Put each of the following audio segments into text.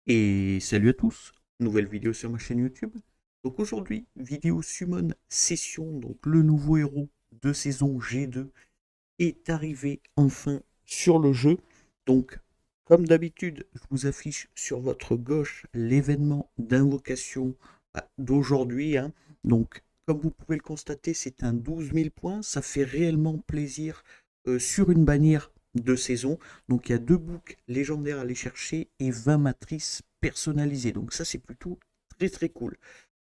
Et salut à tous, nouvelle vidéo sur ma chaîne YouTube. Donc aujourd'hui, vidéo Summon Session, donc le nouveau héros de saison G2 est arrivé enfin sur le jeu. Donc comme d'habitude, je vous affiche sur votre gauche l'événement d'invocation d'aujourd'hui, hein. Donc comme vous pouvez le constater, c'est un 12 000 points, ça fait réellement plaisir sur une bannière de saison. Donc il y a 2 books légendaires à aller chercher et 20 matrices personnalisées. Donc ça c'est plutôt très très cool.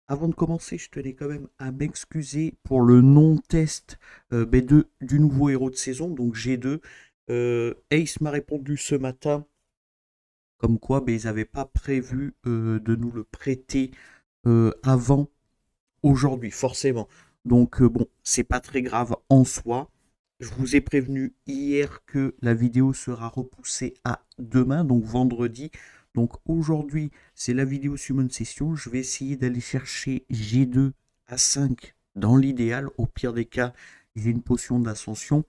Avant de commencer, je tenais quand même à m'excuser pour le non-test du nouveau héros de saison, donc G2. Ace m'a répondu ce matin comme quoi ils n'avaient pas prévu de nous le prêter avant aujourd'hui, forcément. Donc bon, c'est pas très grave en soi. Je vous ai prévenu hier que la vidéo sera repoussée à demain, donc vendredi. Donc aujourd'hui, c'est la vidéo Summon Session. Je vais essayer d'aller chercher G2 à 5 dans l'idéal. Au pire des cas, j'ai une potion d'ascension.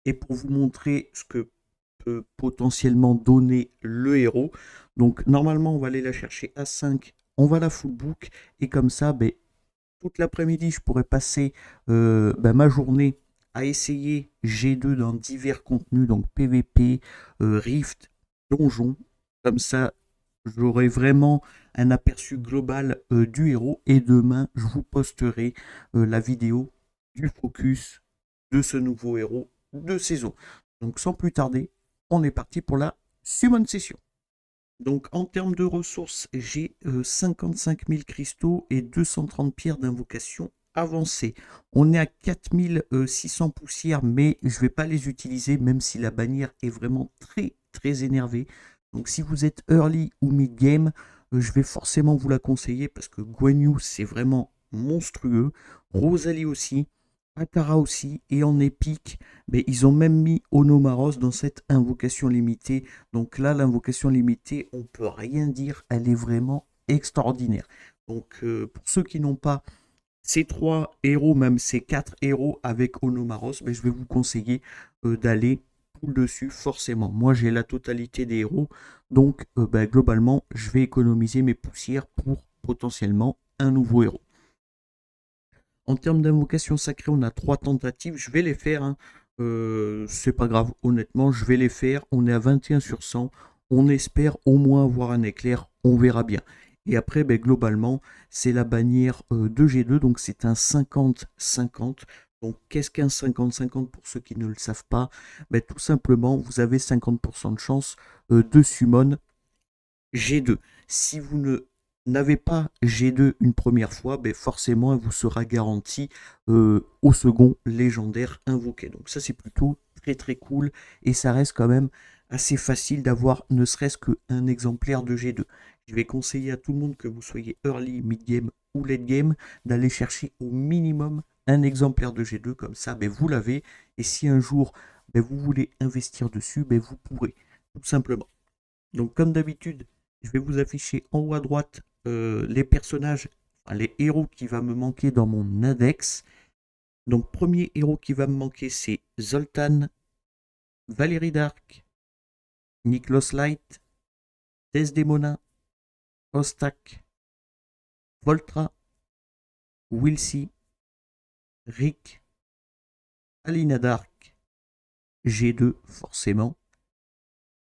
Et pour vous montrer ce que peut potentiellement donner le héros. Donc normalement, on va aller la chercher à 5. On va la full book. Et comme ça, toute l'après-midi, je pourrais passer ma journée à essayer G2 dans divers contenus, donc PVP, Rift, Donjon. Comme ça, j'aurai vraiment un aperçu global du héros. Et demain, je vous posterai la vidéo du focus de ce nouveau héros de saison. Donc sans plus tarder, on est parti pour la Summon Session. Donc en termes de ressources, j'ai 55 000 cristaux et 230 pierres d'invocation avancées. On est à 4600 poussières, mais je ne vais pas les utiliser, même si la bannière est vraiment très très énervée. Donc si vous êtes early ou mid-game, je vais forcément vous la conseiller parce que Guan Yu c'est vraiment monstrueux. Rosalie aussi. Atara aussi, et en épique, ils ont même mis Onomaros dans cette invocation limitée. Donc là, l'invocation limitée, on peut rien dire, elle est vraiment extraordinaire. Donc pour ceux qui n'ont pas ces 3 héros, même ces 4 héros avec Onomaros, je vais vous conseiller d'aller tout dessus forcément. Moi j'ai la totalité des héros, donc globalement je vais économiser mes poussières pour potentiellement un nouveau héros. En termes d'invocation sacrée, on a 3 tentatives. Je vais les faire, hein. C'est pas grave, honnêtement, je vais les faire. On est à 21 sur 100. On espère au moins avoir un éclair. On verra bien. Et après, globalement, c'est la bannière de G2. Donc, c'est un 50-50. Donc, qu'est-ce qu'un 50-50 pour ceux qui ne le savent pas? Tout simplement, vous avez 50% de chance de summon G2. Si vous n'avez pas G2 une première fois, forcément, elle vous sera garantie au second légendaire invoqué. Donc ça, c'est plutôt très très cool et ça reste quand même assez facile d'avoir ne serait-ce qu'un exemplaire de G2. Je vais conseiller à tout le monde, que vous soyez early, mid-game ou late game, d'aller chercher au minimum un exemplaire de G2. Comme ça, vous l'avez. Et si un jour vous voulez investir dessus, vous pourrez, tout simplement. Donc comme d'habitude, je vais vous afficher en haut à droite les personnages, les héros qui va me manquer dans mon index. Donc premier héros qui va me manquer, c'est Zoltan, Valérie Dark, Niklos Light, Desdemona, Ostak, Voltra, Wilsey, Rick, Alina Dark, G2 forcément,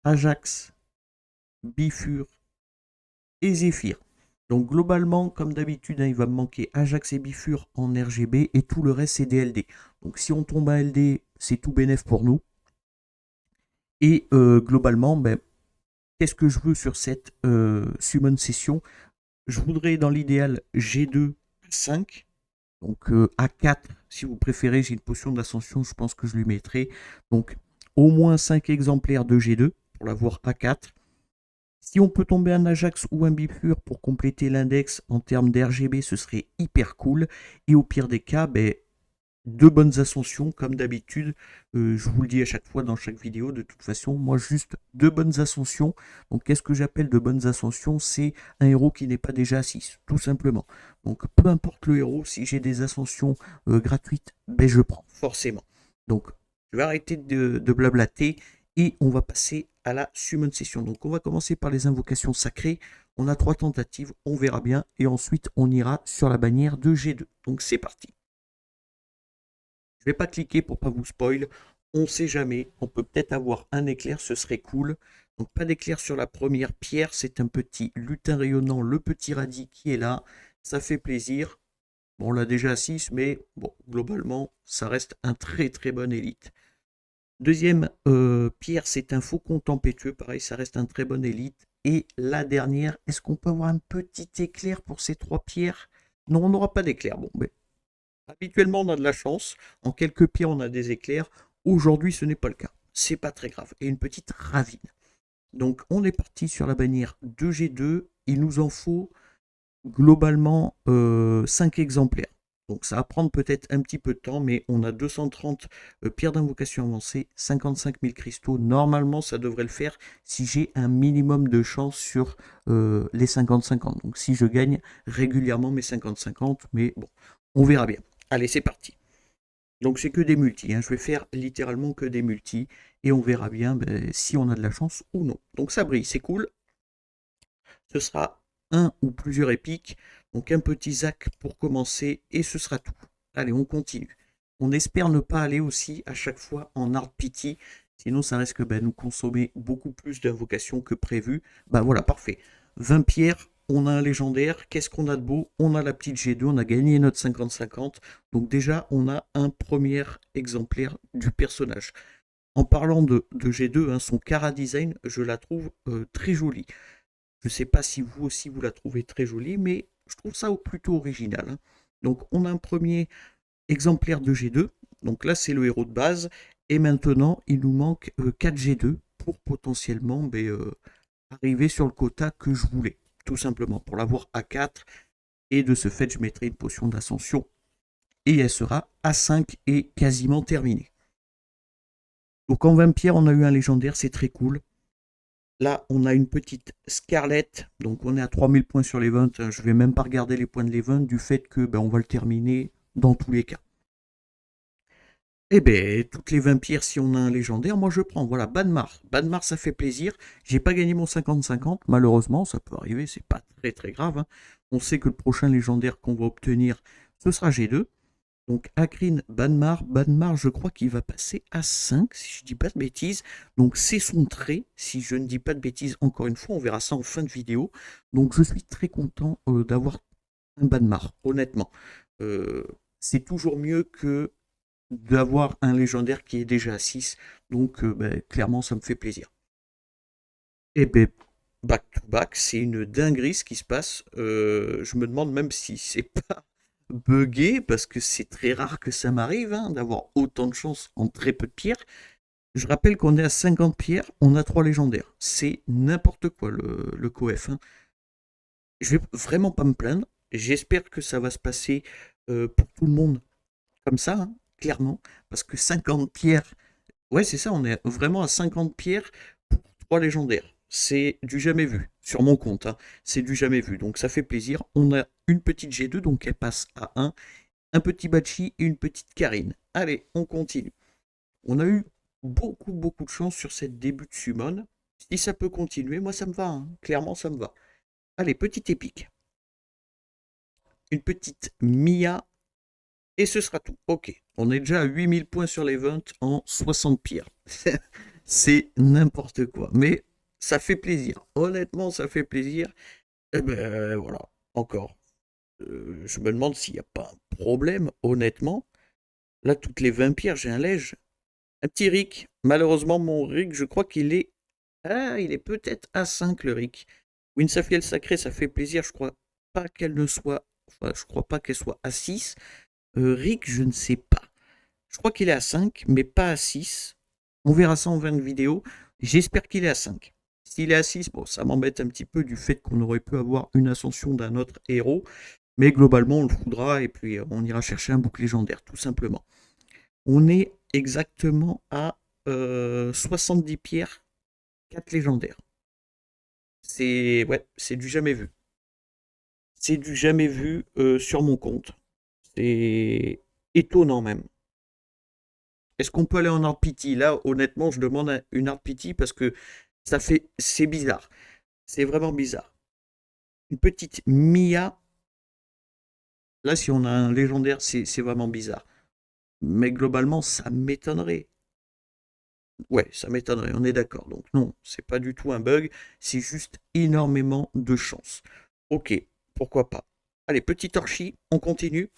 Ajax, Bifur et Zephyr. Donc globalement, comme d'habitude, il va me manquer Ajax et Bifur en RGB et tout le reste c'est des LD. Donc si on tombe à LD, c'est tout bénef pour nous. Et globalement, qu'est-ce que je veux sur cette Summon Session? Je voudrais dans l'idéal G2 5. Donc A4, si vous préférez, j'ai une potion d'ascension, je pense que je lui mettrai. Donc au moins 5 exemplaires de G2 pour l'avoir A4. Si on peut tomber un Ajax ou un Bifur pour compléter l'index en termes d'RGB, ce serait hyper cool. Et au pire des cas, deux bonnes ascensions, comme d'habitude. Je vous le dis à chaque fois dans chaque vidéo, de toute façon, moi juste deux bonnes ascensions. Donc qu'est-ce que j'appelle de bonnes ascensions? C'est un héros qui n'est pas déjà à 6, tout simplement. Donc peu importe le héros, si j'ai des ascensions gratuites, je prends, forcément. Donc je vais arrêter de blablater et on va passer à la Summon Session. Donc on va commencer par les invocations sacrées. On a 3 tentatives, on verra bien. Et ensuite, on ira sur la bannière de G2. Donc c'est parti. Je ne vais pas cliquer pour pas vous spoil. On ne sait jamais. On peut peut-être avoir un éclair, ce serait cool. Donc pas d'éclair sur la première pierre. C'est un petit lutin rayonnant, le petit radis qui est là. Ça fait plaisir. Bon, on l'a déjà à 6, mais bon, globalement, ça reste un très très bon élite. Deuxième pierre, c'est un faucon tempétueux. Pareil, ça reste un très bon élite. Et la dernière, est-ce qu'on peut avoir un petit éclair pour ces 3 pierres? Non, on n'aura pas d'éclair. Bon, mais habituellement, on a de la chance. En quelques pierres, on a des éclairs. Aujourd'hui, ce n'est pas le cas. C'est pas très grave. Et une petite ravine. Donc, on est parti sur la bannière 2G2. Il nous en faut globalement 5 exemplaires. Donc ça va prendre peut-être un petit peu de temps, mais on a 230 pierres d'invocation avancées, 55 000 cristaux. Normalement, ça devrait le faire si j'ai un minimum de chance sur les 50-50. Donc si je gagne régulièrement mes 50-50, mais bon, on verra bien. Allez, c'est parti. Donc c'est que des multis, hein. Je vais faire littéralement que des multis, et on verra bien si on a de la chance ou non. Donc ça brille, c'est cool. Ce sera un ou plusieurs épiques. Donc un petit Zac pour commencer et ce sera tout. Allez, on continue. On espère ne pas aller aussi à chaque fois en Hard Pity. Sinon, ça risque de nous consommer beaucoup plus d'invocations que prévu. Bah voilà, parfait. 20 pierres, on a un légendaire. Qu'est-ce qu'on a de beau? On a la petite G2, on a gagné notre 50-50. Donc déjà, on a un premier exemplaire du personnage. En parlant de G2, hein, son Cara Design, je la trouve très jolie. Je ne sais pas si vous aussi vous la trouvez très jolie, mais je trouve ça plutôt original, hein. Donc on a un premier exemplaire de G2. Donc là c'est le héros de base. Et maintenant il nous manque 4 G2 pour potentiellement arriver sur le quota que je voulais. Tout simplement pour l'avoir à 4. Et de ce fait je mettrai une potion d'ascension. Et elle sera à 5 et quasiment terminée. Donc en 20 pierres on a eu un légendaire, c'est très cool. Là, on a une petite Scarlett, donc on est à 3000 points sur l'event. Je ne vais même pas regarder les points de l'event du fait que on va le terminer dans tous les cas. Eh bien, toutes les 20 pierres, si on a un légendaire, moi je prends. Voilà, Banmar. Banmar, ça fait plaisir. J'ai pas gagné mon 50-50, malheureusement, ça peut arriver, c'est pas très très grave, hein. On sait que le prochain légendaire qu'on va obtenir, ce sera G2. Donc Akrin, Banmar, je crois qu'il va passer à 5, si je ne dis pas de bêtises. Donc c'est son trait, si je ne dis pas de bêtises, encore une fois, on verra ça en fin de vidéo. Donc je suis très content d'avoir un Banmar, honnêtement. C'est toujours mieux que d'avoir un légendaire qui est déjà à 6. Donc clairement, ça me fait plaisir. Et ben, back to back, c'est une dinguerie ce qui se passe. Je me demande même si c'est pas buggé, parce que c'est très rare que ça m'arrive, hein, d'avoir autant de chance en très peu de pierres. Je rappelle qu'on est à 50 pierres, on a 3 légendaires. C'est n'importe quoi le coef, hein. Je vais vraiment pas me plaindre. J'espère que ça va se passer pour tout le monde comme ça, hein, clairement. Parce que 50 pierres, ouais, c'est ça, on est vraiment à 50 pierres pour 3 légendaires. C'est du jamais vu, sur mon compte, hein. C'est du jamais vu, donc ça fait plaisir. On a une petite G2, donc elle passe à 1. Un petit Bachi et une petite Karine. Allez, on continue. On a eu beaucoup de chance sur cette début de summon. Si ça peut continuer, moi ça me va, hein. Clairement ça me va. Allez, petite épique. Une petite Mia. Et ce sera tout. Ok, on est déjà à 8000 points sur l'event en 60 pierres. C'est n'importe quoi. Mais ça fait plaisir. Honnêtement, ça fait plaisir. Et ben voilà, encore. Je me demande s'il n'y a pas un problème, honnêtement. Là, toutes les 20 pierres, j'ai un lège. Un petit Rick. Malheureusement, mon Rick, je crois qu'il est... Ah, il est peut-être à 5, le Rick. Winsafiel sacré, ça fait plaisir. Je crois pas qu'elle ne soit... Enfin, je crois pas qu'elle soit à 6. Rick, je ne sais pas. Je crois qu'il est à 5, mais pas à 6. On verra ça en fin de vidéo. J'espère qu'il est à 5. S'il est à 6, bon, ça m'embête un petit peu du fait qu'on aurait pu avoir une ascension d'un autre héros. Mais globalement, on le foudra et puis on ira chercher un bouc légendaire, tout simplement. On est exactement à 70 pierres, 4 légendaires. C'est du jamais vu. C'est du jamais vu sur mon compte. C'est étonnant même. Est-ce qu'on peut aller en Hard Pity? Là, honnêtement, je demande une Hard Pity parce que C'est bizarre. C'est vraiment bizarre. Une petite Mia. Là, si on a un légendaire, c'est vraiment bizarre. Mais globalement, ça m'étonnerait. Ouais, ça m'étonnerait, on est d'accord. Donc non, c'est pas du tout un bug, c'est juste énormément de chance. Ok, pourquoi pas. Allez, petit torchis, on continue.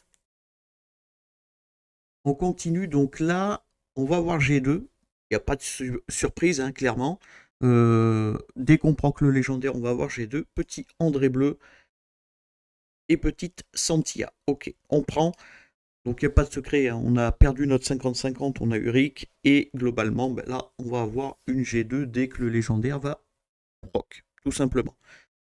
On continue, donc là, on va voir G2. Il n'y a pas de surprise, hein, clairement. Dès qu'on prend que le légendaire, on va voir G2. Petit André Bleu et petite Santia. Ok, on prend. Donc il n'y a pas de secret, hein. On a perdu notre 50-50, on a eu Rick, et globalement, ben là, on va avoir une G2 dès que le légendaire va proc, tout simplement.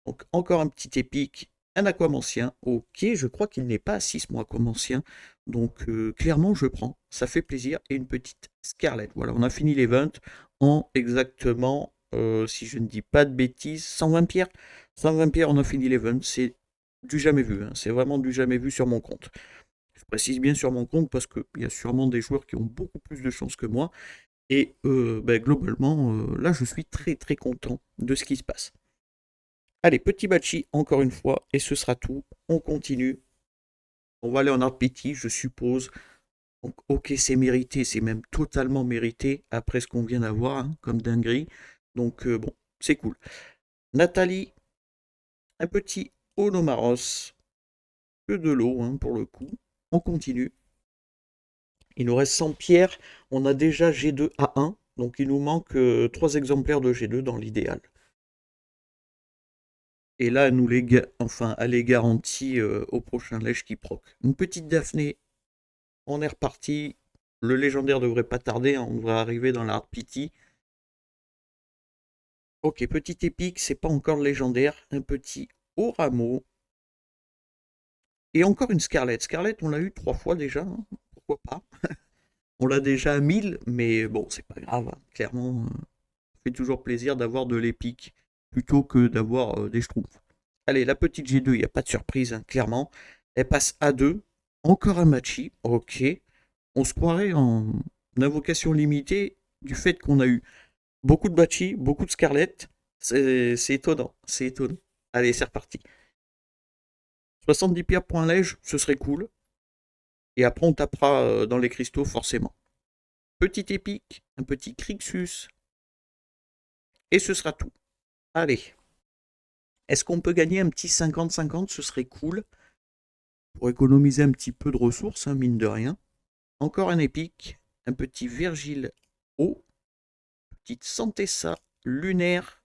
Donc encore un petit épique, un aquamancien, ok, je crois qu'il n'est pas à 6 mois aquamancien, donc clairement je prends, ça fait plaisir, et une petite Scarlett. Voilà, on a fini l'event en exactement, si je ne dis pas de bêtises, 120 pierres. 120 pierres, on a fini l'event, c'est du jamais vu, hein. C'est vraiment du jamais vu sur mon compte. Je précise bien sur mon compte parce qu'il y a sûrement des joueurs qui ont beaucoup plus de chance que moi. Et ben, globalement, là, je suis très très content de ce qui se passe. Allez, petit Bachi, encore une fois, et ce sera tout. On continue. On va aller en Art Pity, je suppose. Donc, ok, c'est mérité, c'est même totalement mérité après ce qu'on vient d'avoir, hein, comme dinguerie. Donc, bon, c'est cool. Nathalie, un petit Onomaros, que de l'eau, hein, pour le coup. On continue. Il nous reste 100 pierres. On a déjà G2A1. Donc il nous manque 3 exemplaires de G2 dans l'idéal. Et là, elle est garantie au prochain lèche qui proc. Une petite Daphné. On est reparti. Le légendaire devrait pas tarder, hein. On devrait arriver dans la Hard Pity. Ok, petit épique, c'est pas encore le légendaire. Un petit Oramo. Et encore une Scarlett. Scarlett, on l'a eu 3 fois déjà, hein. Pourquoi pas. On l'a déjà à 1000, mais bon, c'est pas grave, hein. Clairement, ça fait toujours plaisir d'avoir de l'épique plutôt que d'avoir des schtroumpfs. Allez, la petite G2, il n'y a pas de surprise, hein, clairement. Elle passe à 2. Encore un Machi. Ok. On se croirait en invocation limitée du fait qu'on a eu beaucoup de Machi, beaucoup de Scarlett. C'est étonnant. C'est étonnant. Allez, c'est reparti. 70 pierres pour un lège, ce serait cool. Et après, on tapera dans les cristaux, forcément. Petit épique, un petit Crixus. Et ce sera tout. Allez. Est-ce qu'on peut gagner un petit 50-50? Ce serait cool. Pour économiser un petit peu de ressources, hein, mine de rien. Encore un épique. Un petit Virgile O. Petite Santessa lunaire.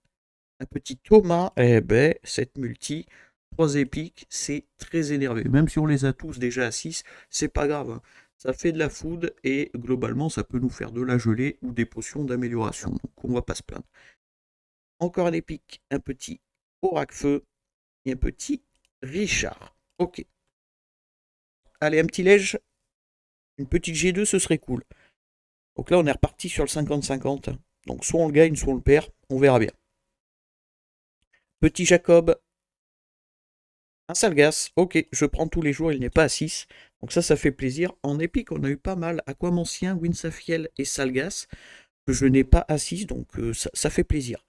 Un petit Thomas. Eh ben, cette multi. 3 épiques, c'est très énervé. Même si on les a tous déjà à 6, c'est pas grave, hein. Ça fait de la food et globalement, ça peut nous faire de la gelée ou des potions d'amélioration. Donc, on va pas se plaindre. Encore un épique. Un petit Orac-Feu. Et un petit Richard. Ok. Allez, un petit lège, une petite G2, ce serait cool. Donc là, on est reparti sur le 50-50. Donc soit on le gagne, soit on le perd. On verra bien. Petit Jacob, un Salgas. Ok, je prends tous les jours, il n'est pas à 6. Donc ça fait plaisir. En épique, on a eu pas mal. Aquamancien, Winsafiel et Salgas, que je n'ai pas à 6. Donc ça fait plaisir.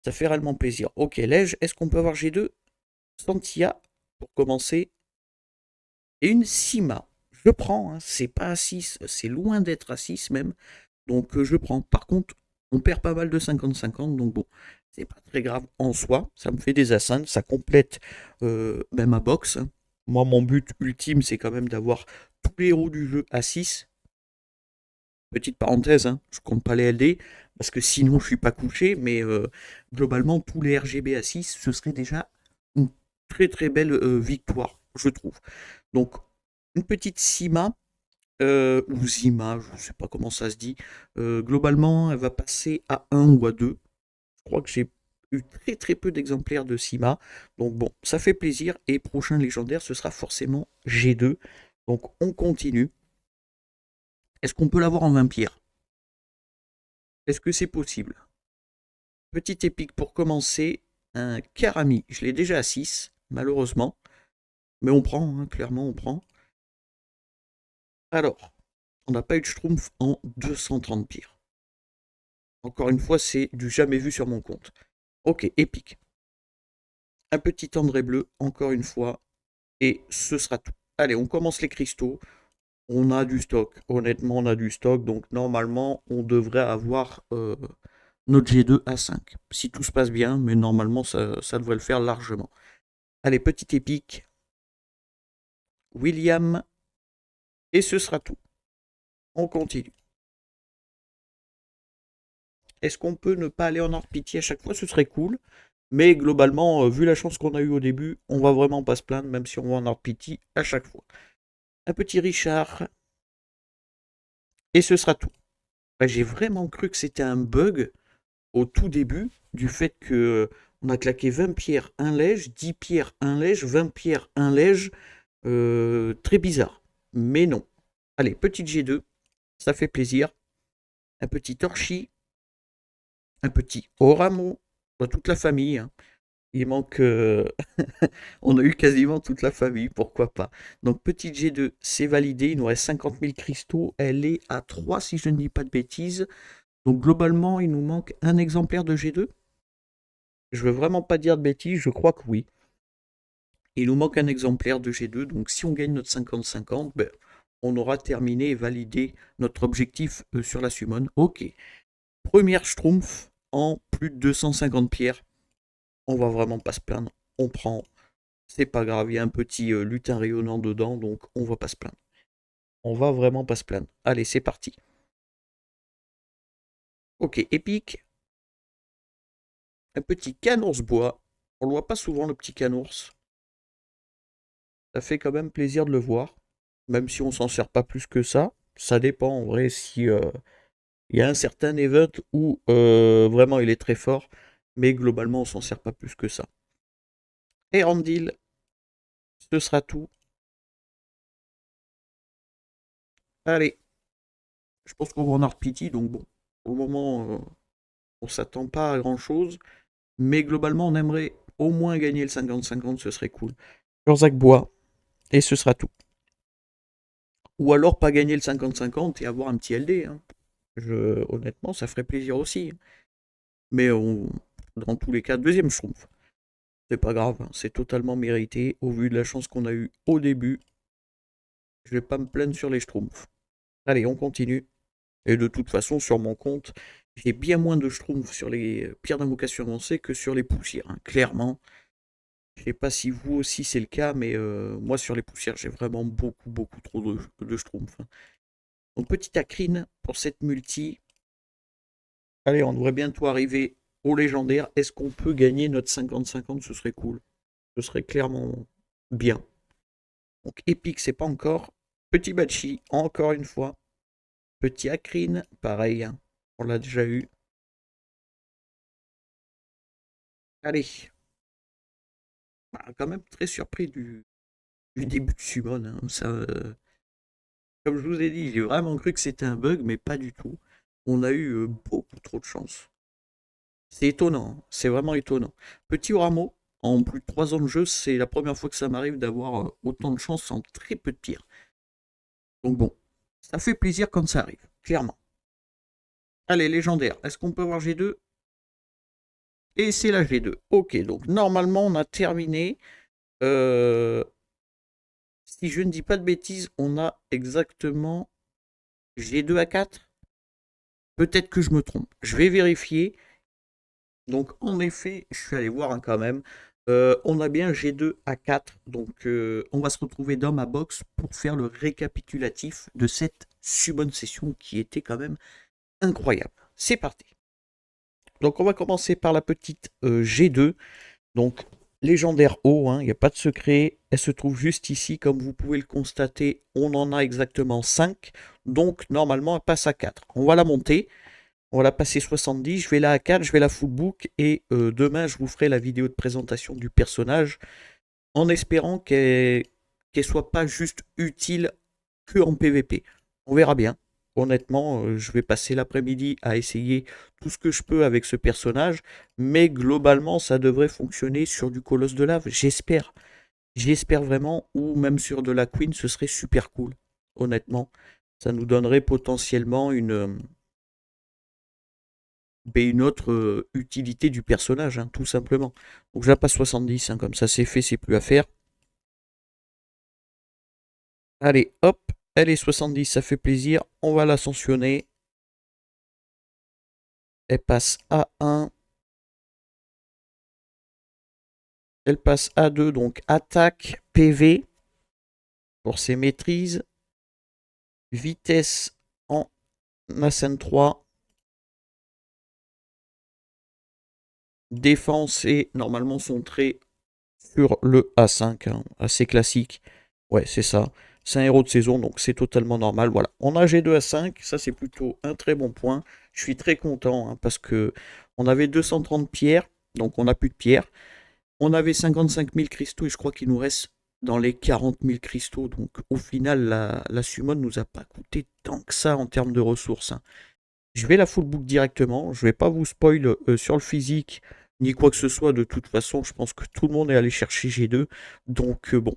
Ça fait réellement plaisir. Ok, lège, est-ce qu'on peut avoir G2? Santia, pour commencer. Et une Sima. Je prends, hein, c'est pas à 6, c'est loin d'être à 6 même. Donc je prends. Par contre, on perd pas mal de 50-50, donc bon, c'est pas très grave en soi. Ça me fait des assins, ça complète même ma box, hein. Moi, mon but ultime, c'est quand même d'avoir tous les héros du jeu à 6. Petite parenthèse, hein, je compte pas les LD, parce que sinon je suis pas couché, mais globalement, tous les RGB à 6, ce serait déjà une très très belle victoire, je trouve. Donc, une petite Sima, ou Zima, je ne sais pas comment ça se dit. Globalement, elle va passer à 1 ou à 2. Je crois que j'ai eu très très peu d'exemplaires de Sima. Donc bon, ça fait plaisir. Et prochain légendaire, ce sera forcément G2. Donc on continue. Est-ce qu'on peut l'avoir en vampire? Est-ce que c'est possible? Petit épique pour commencer. Un Karami. Je l'ai déjà à 6, malheureusement. Mais on prend, hein, clairement on prend. Alors, on n'a pas eu de Schtroumpf en 230 pires. Encore une fois, c'est du jamais vu sur mon compte. Ok, épique. Un petit André bleu, encore une fois, et ce sera tout. Allez, on commence les cristaux. On a du stock. Honnêtement, on a du stock. Donc, normalement, on devrait avoir notre G2 à 5. Si tout se passe bien, mais normalement, ça devrait le faire largement. Allez, petit épique. William. Et ce sera tout. On continue. Est-ce qu'on peut ne pas aller en hors pitié à chaque fois? Ce serait cool. Mais globalement, vu la chance qu'on a eue au début, on va vraiment pas se plaindre, même si on va en hors pitié à chaque fois. Un petit Richard. Et ce sera tout. J'ai vraiment cru que c'était un bug au tout début, du fait que on a claqué 20 pierres, 1 lège, 10 pierres, 1 lège, 20 pierres, 1 lège. Très bizarre. Mais non. Allez, petit G2. Ça fait plaisir. Un petit Torchi. Un petit Oramo. Toute la famille. Hein. Il manque. On a eu quasiment toute la famille, pourquoi pas. Donc, petit G2, c'est validé. Il nous reste 50 000 cristaux. Elle est à 3, si je ne dis pas de bêtises. Donc, globalement, il nous manque un exemplaire de G2. Je veux vraiment pas dire de bêtises, je crois que oui. Il nous manque un exemplaire de G2. Donc, si on gagne notre 50-50, ben, on aura terminé et validé notre objectif sur la summon. Ok. Première schtroumpf en plus de 250 pierres. On va vraiment pas se plaindre. On prend. C'est pas grave, il y a un petit lutin rayonnant dedans, donc on va pas se plaindre. On va vraiment pas se plaindre. Allez, c'est parti. Ok, épique. Un petit canours bois. On le voit pas souvent, le petit canours. Ça fait quand même plaisir de le voir. Même si on s'en sert pas plus que ça. Ça dépend en vrai si il y a un certain event où vraiment il est très fort. Mais globalement, on s'en sert pas plus que ça. Et Randil, ce sera tout. Allez, je pense qu'on va en avoir pitié, donc bon, pour le moment, on s'attend pas à grand chose, mais globalement, on aimerait au moins gagner le 50-50, ce serait cool. Urzac Bois, et ce sera tout. Ou alors pas gagner le 50-50 et avoir un petit LD. Hein. Honnêtement, ça ferait plaisir aussi. Mais dans tous les cas, deuxième schtroumpf. C'est pas grave, hein, c'est totalement mérité au vu de la chance qu'on a eue au début. Je vais pas me plaindre sur les schtroumpfs. Allez, on continue. Et de toute façon, sur mon compte, j'ai bien moins de schtroumpfs sur les pierres d'invocation avancées que sur les poussières. Hein. Clairement, je ne sais pas si vous aussi c'est le cas, mais moi sur les poussières, j'ai vraiment beaucoup trop de schtroumpfs. Hein. Donc petit Acrine pour cette multi. Allez, on devrait bientôt arriver au légendaire. Est-ce qu'on peut gagner notre 50-50? Ce serait cool. Ce serait clairement bien. Donc épique, c'est pas encore. Petit Bachi, encore une fois. Petit Acrine, pareil. Hein. On l'a déjà eu. Allez, quand même très surpris du début de Summon. Hein. Ça, comme je vous ai dit, j'ai vraiment cru que c'était un bug, mais pas du tout. On a eu beaucoup trop de chance. C'est étonnant, hein. C'est vraiment étonnant. Petit Oramo, en plus de 3 ans de jeu, c'est la première fois que ça m'arrive d'avoir autant de chance en très peu de tirs. Donc bon, ça fait plaisir quand ça arrive, clairement. Allez, légendaire, est-ce qu'on peut avoir G2? Et c'est la G2. Ok, donc normalement on a terminé. Si je ne dis pas de bêtises, on a exactement G2 à 4. Peut-être que je me trompe. Je vais vérifier. Donc en effet, je suis allé voir hein, quand même. On a bien G2 à 4. Donc on va se retrouver dans ma box pour faire le récapitulatif de cette summon session qui était quand même incroyable. C'est parti. Donc on va commencer par la petite G2. Donc légendaire haut, il n'y a pas de secret. Elle se trouve juste ici. Comme vous pouvez le constater, on en a exactement 5. Donc normalement, elle passe à 4. On va la monter. On va la passer 70. Je vais la à 4, je vais la full book. Et demain, je vous ferai la vidéo de présentation du personnage. En espérant qu'elle soit pas juste utile que en PVP. On verra bien. Honnêtement, je vais passer l'après-midi à essayer tout ce que je peux avec ce personnage, mais globalement, ça devrait fonctionner sur du Colosse de Lave, j'espère. J'espère vraiment, ou même sur de la Queen, ce serait super cool, honnêtement. Ça nous donnerait potentiellement une autre utilité du personnage, hein, tout simplement. Donc je la passe 70, hein, comme ça c'est fait, c'est plus à faire. Allez, hop, elle est 70, ça fait plaisir. On va l'ascensionner. Elle passe à 1. Elle passe à 2, donc attaque, PV pour ses maîtrises. Vitesse en Ascend 3. Défense et normalement son trait sur le A5, hein, assez classique. Ouais, c'est ça. C'est un héros de saison, donc c'est totalement normal. Voilà, on a G2 à 5, ça c'est plutôt un très bon point. Je suis très content, hein, parce que on avait 230 pierres, donc on n'a plus de pierres. On avait 55 000 cristaux et je crois qu'il nous reste dans les 40 000 cristaux. Donc au final, la summon nous a pas coûté tant que ça en termes de ressources, hein. Je vais la full book directement. Je vais pas vous spoil sur le physique ni quoi que ce soit. De toute façon, je pense que tout le monde est allé chercher G2. Donc bon,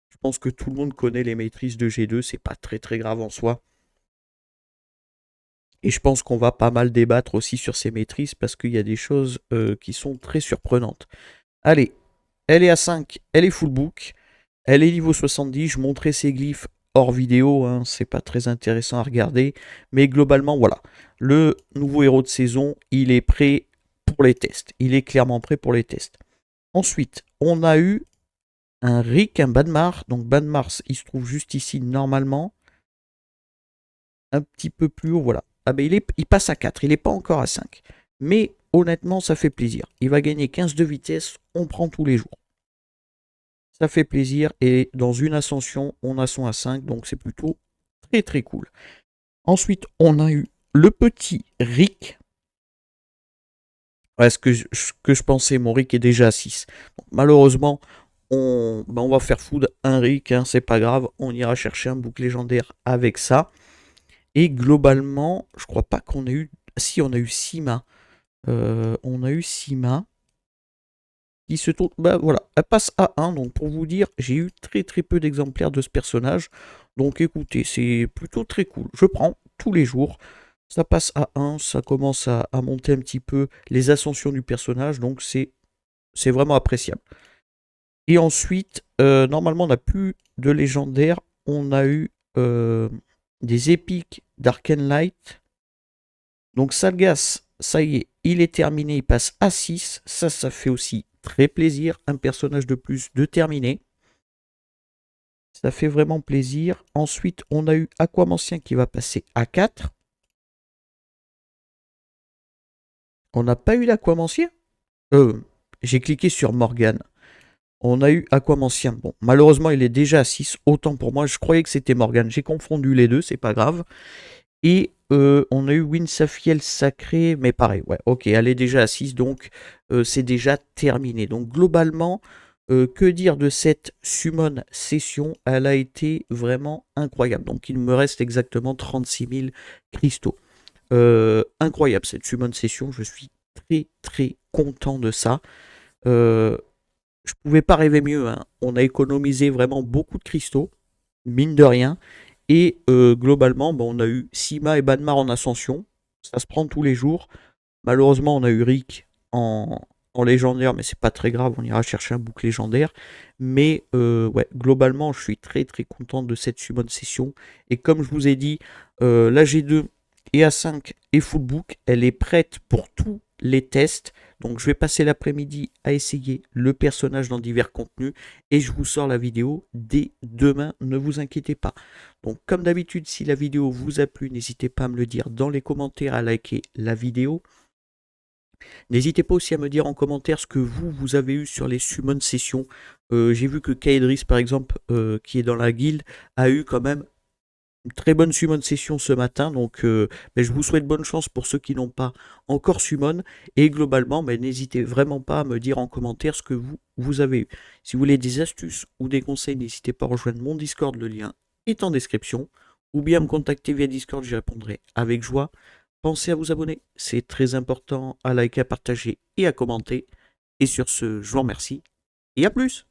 je pense que tout le monde connaît les maîtrises de G2. C'est pas très très grave en soi. Et je pense qu'on va pas mal débattre aussi sur ces maîtrises parce qu'il y a des choses qui sont très surprenantes. Allez, elle est à 5, elle est full book. Elle est niveau 70, je montrais ses glyphes hors vidéo, hein, c'est pas très intéressant à regarder. Mais globalement, voilà. Le nouveau héros de saison, il est prêt pour les tests. Il est clairement prêt pour les tests. Ensuite, on a eu un Rick, un Banmar. Donc Banmar, il se trouve juste ici normalement. Un petit peu plus haut, voilà. Ah ben il passe à 4, il n'est pas encore à 5. Mais honnêtement, ça fait plaisir. Il va gagner 15 de vitesse, on prend tous les jours. Ça fait plaisir et dans une ascension, on a son A5, donc c'est plutôt très très cool. Ensuite, on a eu le petit Rick. Ouais, ce que je pensais, mon Rick est déjà à 6. Donc, malheureusement, on va faire food un Rick, hein, c'est pas grave. On ira chercher un bouc légendaire avec ça. Et globalement, je crois pas qu'on a eu... Si, on a eu Sima. On a eu Sima. Qui se tourne, bah voilà, elle passe à 1, donc pour vous dire, j'ai eu très très peu d'exemplaires de ce personnage, donc écoutez, c'est plutôt très cool, je prends tous les jours, ça passe à 1, ça commence à monter un petit peu les ascensions du personnage, donc c'est vraiment appréciable. Et ensuite, normalement on n'a plus de légendaires, on a eu des épiques d'Arcane Light, donc Salgas, ça y est, il est terminé, il passe à 6, ça fait aussi très plaisir, un personnage de plus de terminé. Ça fait vraiment plaisir. Ensuite, on a eu Aquamancien qui va passer à 4. On n'a pas eu l'Aquamancien J'ai cliqué sur Morgane. On a eu Aquamancien. Bon, malheureusement, il est déjà à 6. Autant pour moi, je croyais que c'était Morgane. J'ai confondu les deux, c'est pas grave. Et on a eu Winsafiel Sacré, mais pareil, ouais, ok, elle est déjà à 6, donc c'est déjà terminé. Donc globalement, que dire de cette summon session? Elle a été vraiment incroyable. Donc il me reste exactement 36 000 cristaux. Incroyable cette summon session, je suis très très content de ça. Je pouvais pas rêver mieux, hein. On a économisé vraiment beaucoup de cristaux, mine de rien. Et globalement, on a eu Sima et Banmar en ascension. Ça se prend tous les jours. Malheureusement, on a eu Rick en légendaire, mais c'est pas très grave. On ira chercher un bouc légendaire. Mais ouais, globalement, je suis très très content de cette summon session. Et comme je vous ai dit, la G2 et A5 et full book, elle est prête pour tous les tests. Donc je vais passer l'après-midi à essayer le personnage dans divers contenus et je vous sors la vidéo dès demain, ne vous inquiétez pas. Donc comme d'habitude, si la vidéo vous a plu, n'hésitez pas à me le dire dans les commentaires, à liker la vidéo. N'hésitez pas aussi à me dire en commentaire ce que vous avez eu sur les summon sessions. J'ai vu que Kaedris par exemple, qui est dans la guilde, a eu quand même une très bonne summon session ce matin, donc je vous souhaite bonne chance pour ceux qui n'ont pas encore summon, et globalement n'hésitez vraiment pas à me dire en commentaire ce que vous avez eu. Si vous voulez des astuces ou des conseils, n'hésitez pas à rejoindre mon Discord, le lien est en description, ou bien me contacter via Discord, j'y répondrai avec joie. Pensez à vous abonner, c'est très important, à liker, à partager et à commenter, et sur ce, je vous remercie, et à plus.